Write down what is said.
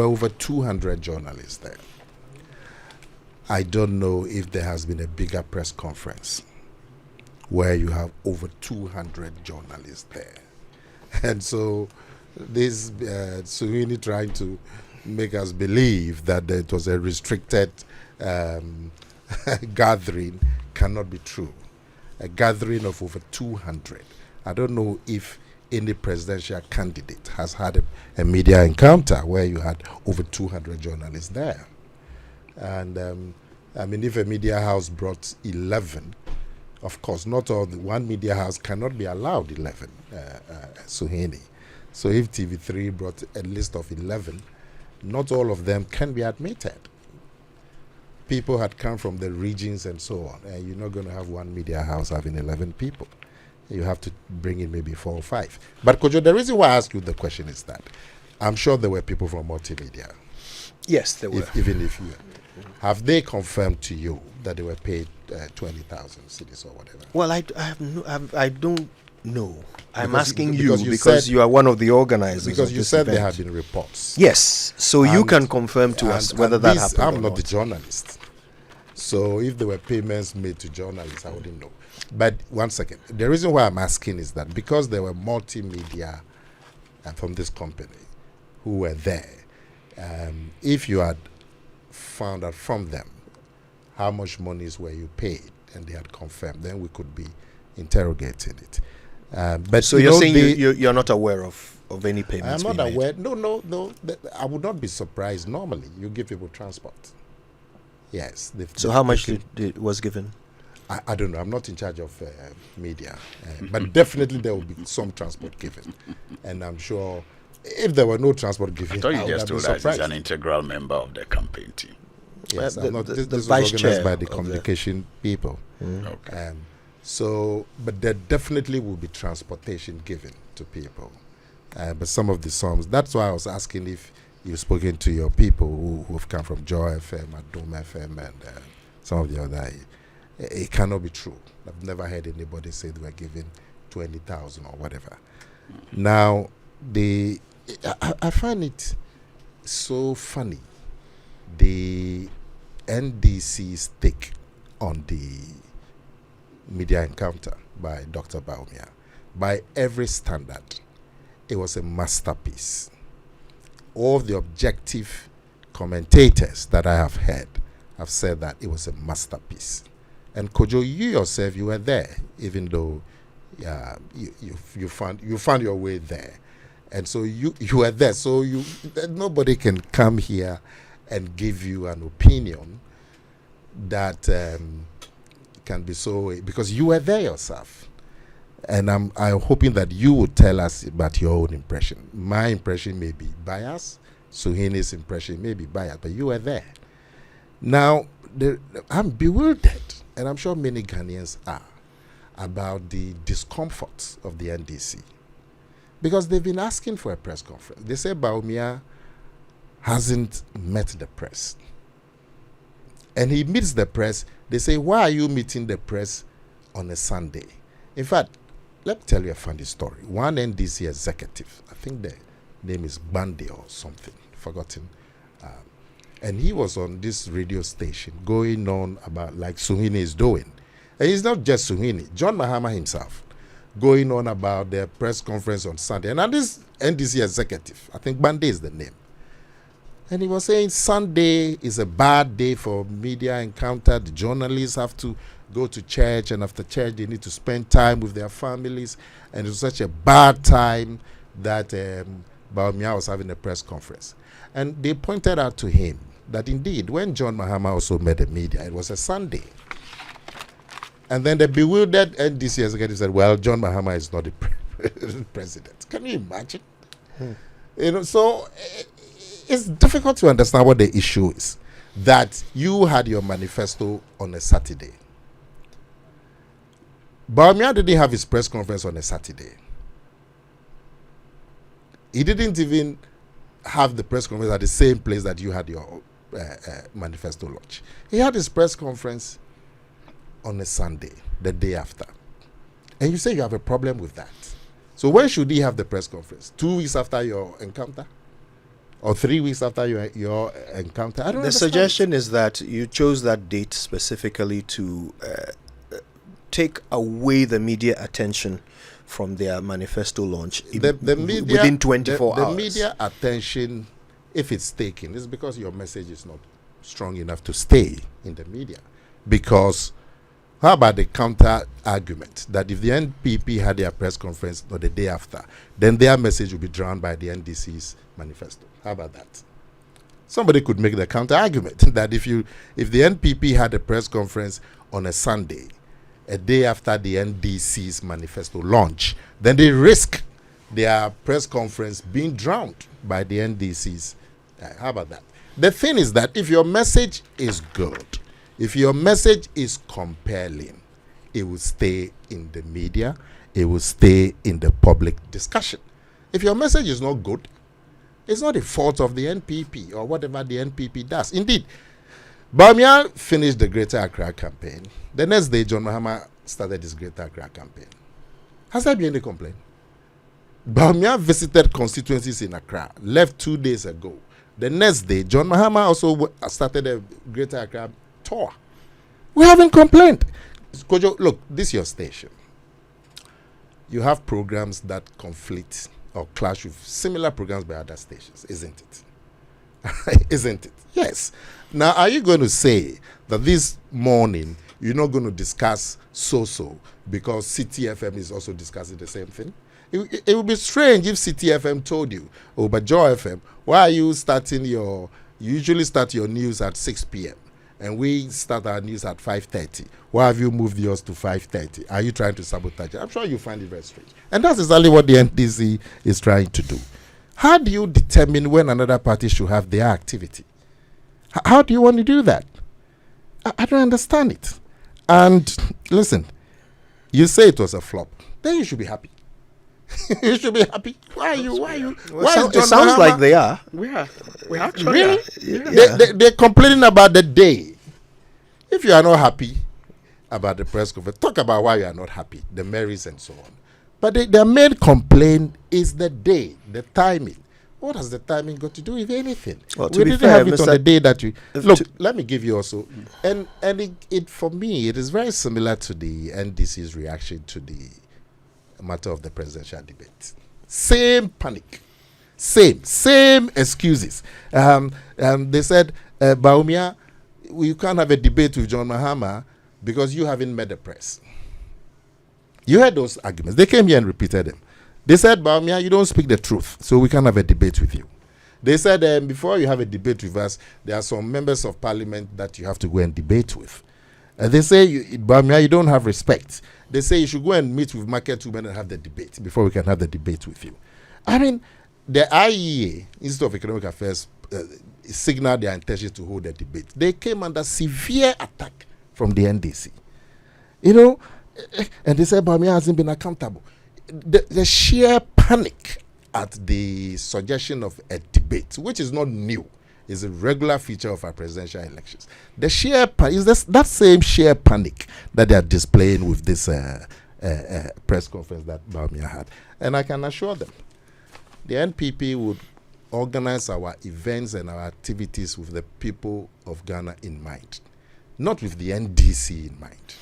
over 200 journalists there. I don't know if there has been a bigger press conference where you have over 200 journalists there. And so this Suhini trying to make us believe that it was a restricted gathering cannot be true. A gathering of over 200. I don't know if any presidential candidate has had a media encounter where you had over 200 journalists there. And I mean, if a media house brought 11, of course, not all, one media house cannot be allowed 11, Suhini. So if TV3 brought a list of 11, not all of them can be admitted. People had come from the regions and so on. You're not going to have one media house having 11 people. You have to bring in maybe 4 or 5. But Kojo, the reason why I ask you the question is that I'm sure there were people from multimedia. Yes, there were. Even if you have they confirmed to you that they were paid 20,000 cedis or whatever? Well, I don't know. I'm asking because you because you are one of the organizers. Because of you this said event. there have been reports. Yes, so you can confirm to us whether that happened. I'm not the journalist, so if there were payments made to journalists, I wouldn't know. But one second, the reason why I'm asking is that because there were multimedia from this company who were there, if you had found out from them how much monies were you paid and they had confirmed, then we could be interrogating it. But so you're saying you're not aware of any payments? I'm not aware. No. I would not be surprised. Normally, you give people transport. Yes. So how much was given? I don't know. I'm not in charge of media, but definitely there will be some transport given, and I'm sure if there were no transport given, I thought you just told us he's an integral member of the campaign team. Yes, this was vice organized chair by the communication people. Okay. So, but there definitely will be transportation given to people. But some of the songs, that's why I was asking if you've spoken to your people who've come from Joy FM, Adom FM, and some of the other. It cannot be true. I've never heard anybody say they were given 20,000 or whatever. Now, I find it so funny, the NDC's take on the media encounter by Dr. Bawumia. By every standard, it was a masterpiece. All the objective commentators that I have heard have said that it was a masterpiece. And Kojo, you yourself, you were there, even though you found your way there. And so you were there. So nobody can come here and give you an opinion that can be so, because you were there yourself. And I'm hoping that you would tell us about your own impression. My impression may be biased. Suhini's impression may be biased, but you were there. Now, I'm bewildered, and I'm sure many Ghanaians are, about the discomfort of the NDC. Because they've been asking for a press conference. They say Bawumia hasn't met the press. And he meets the press. They say, why are you meeting the press on a Sunday? In fact, let me tell you a funny story. One NDC executive, I think the name is Bande or something, forgotten. And he was on this radio station going on about like Suhini is doing. And it's not just Suhini, John Mahama himself, going on about their press conference on Sunday. And this NDC executive, I think Bande is the name. And he was saying Sunday is a bad day for media encounter. The journalists have to go to church, and after church they need to spend time with their families. And it was such a bad time that Bawumia was having a press conference. And they pointed out to him that indeed, when John Mahama also met the media, it was a Sunday. And then the bewildered NDC executive said, well, John Mahama is not the president. Can you imagine? So it's difficult to understand what the issue is. That you had your manifesto on a Saturday. Bawumia didn't have his press conference on a Saturday. He didn't even have the press conference at the same place that you had your manifesto launch. He had his press conference on a Sunday, the day after. And you say you have a problem with that. So when should he have the press conference? 2 weeks after your encounter? or 3 weeks after your encounter. I don't The understand. suggestion is that you chose that date specifically to take away the media attention from their manifesto launch The media, within 24 the hours. media attention, if it's taken, is because your message is not strong enough to stay in the media. Because how about the counter argument that if the NPP had their press conference or the day after, then their message would be drowned by the NDC's manifesto? How about that? Somebody could make the counter argument that if the NPP had a press conference on a Sunday, a day after the NDC's manifesto launch, then they risk their press conference being drowned by the NDC's. How about that? The thing is that if your message is good, if your message is compelling, it will stay in the media, it will stay in the public discussion. If your message is not good, it's not the fault of the NPP or whatever the NPP does. Indeed, Bawumia finished the Greater Accra campaign. The next day, John Mahama started his Greater Accra campaign. Has there been any complaint? Bawumia visited constituencies in Accra, left 2 days ago. The next day, John Mahama also started a Greater Accra tour. We haven't complained. Kojo, look, this is your station. You have programs that conflict or clash with similar programs by other stations, isn't it? Isn't it? Yes. Now, are you going to say that this morning you're not going to discuss so because City FM is also discussing the same thing? It would be strange if City FM told you, oh, but Joy FM, why are you you usually start your news at 6 p.m. and we start our news at 5:30. Why have you moved yours to 5:30? Are you trying to sabotage it? I'm sure you find it very strange. And that's exactly what the NDC is trying to do. How do you determine when another party should have their activity? How do you want to do that? I don't understand it. And listen, you say it was a flop. Then you should be happy. You should be happy. Why are you? Well, it sounds like they are. We actually Really? are. Yeah. They're complaining about the day. If you are not happy about the press conference, talk about why you are not happy, the merits and so on. But their main complaint is the day, the timing. What has the timing got to do with anything? Well, to We be didn't fair, have it on Mr. the day that you look. to- Let me give you also, and it for me it is very similar to the NDC's reaction to the matter of the presidential debate. Same panic, same excuses. They said, Bawumia, you can't have a debate with John Mahama because you haven't met the press. You heard those arguments. They came here and repeated them. They said, Bawumia, you don't speak the truth, so we can't have a debate with you. They said, before you have a debate with us, there are some members of parliament that you have to go and debate with. They say, Bawumia, you don't have respect. They say you should go and meet with market women and have the debate before we can have the debate with you. I mean, the IEA, Institute of Economic Affairs, signaled their intention to hold a debate. They came under severe attack from the NDC. You know, and they said Bawumia hasn't been accountable. The sheer panic at the suggestion of a debate, which is not new, is a regular feature of our presidential elections. The sheer is that same sheer panic that they are displaying with this press conference that Bawumia had. And I can assure them, the NPP would organize our events and our activities with the people of Ghana in mind, not with the NDC in mind.